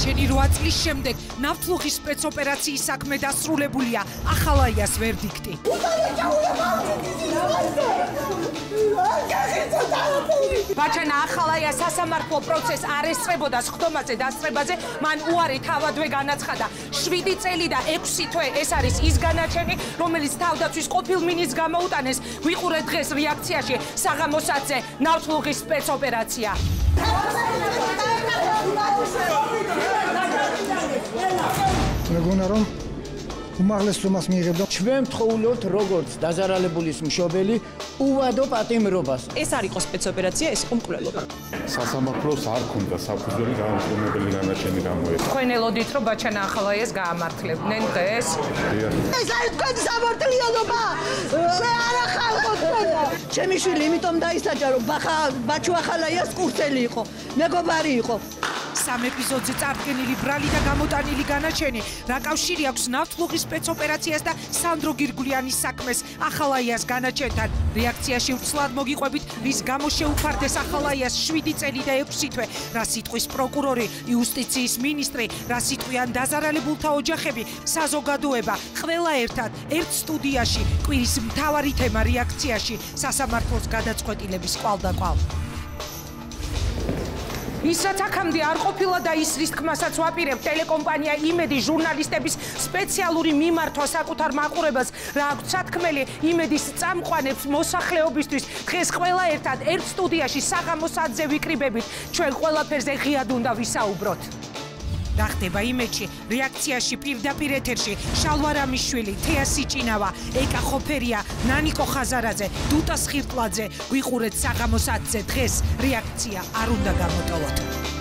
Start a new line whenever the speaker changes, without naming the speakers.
განაჩენი 8 წლის შემდეგ ნავთლუღის სპეცოპერაციის საქმე დასრულებულია. ახალაიას ვერდიქტი. ბაჩანა ახალაია სასამართლო პროცესს არ ესწრებოდა სხდომაზე დასწრებაზე, მან უარი თავადვე განაცხადა. 7 წელი და 6 თვე ეს არის ის განაჩენი, რომელიც თავდაცვის ყოფილ მინისტრს გამოუტანეს. ვიყურეთ დღეს რეაქციაში საღამოსათზე ნავთლუღის სპეცოპერაცია.
მეგონა რომ უმაღლეს ზომას მიიღებდა.
ჩვენ ვთხოვულობთ როგორც დაზარალებულის მშობელი უვადო პატიმრობას.
ეს არ იყო სპეცოპერაცია, ეს იყო მკვლელობა.
სასამართლოს არ ქონდა საფუძველი განუყენებელი განაჩენი გამოეცა.
თქვენ ელოდით რომ ბაჩანა ახალაიას გაამართლებდნენ დღეს?
ეს არის თქვენი სამართლიანობა. მე არ ახალყო თქვენო. ჩემი შვილი იმიტომ დაისაჯა რომ ბაჩუ ახალაიას კურსელი იყო, მეგობარი იყო.
სამ ეპიზოდზე წარდგენილი ბრალი და გამოტანილი განაჩენი რა კავშირი აქვს ნავთლუღის სპეცოპერაციას და სანდრო გირგულიანის საქმეს ახალაიას განაჩენთან. რეაქციაში ვცლად მოგიყვებით, რის გამო შეუფარდეს ახალაიას 7 წელი და 6 თვე. რა სიტყვის პროკურორი, იუსტიციის მინისტრი, რა სიტყვიან დაზარალებულთა ოჯახები, საზოგადოება, ყველა ერთად ერთ სტუდიაში კვირის მთავარი თემა რეაქციაში სასამართლოს გადაწყვეტილების კვალდაკვალ. ისაც აქამდე არ ყოფილა და ის რის თქმასაც ვაპირებთ ტელეკომპანია იმედი ჟურნალისტების სპეციალური მიმართვა საკუთარ მაყურებელს რა აქვს სათქმელი იმედის წამყვანებს მოსახლეობისთვის დღეს ყველა ერთად ერთ სტუდიაში საღამოსათზე ვიკრიბებით ჩვენ ყველაფერზე ღიად უნდა ვისაუბროთ. რა ხდება იმედში რეაქციაში პირდაპირ ეთერში შალვა რამიშვილი, თეა სიჭინავა, ეკა ხოფერია, ნანიკო ხაზარაძე, დუტა სხირტლაძე. ვიყურეთ საღამოსათზე დღეს რეაქცია არ უნდა გამოტოვოთ.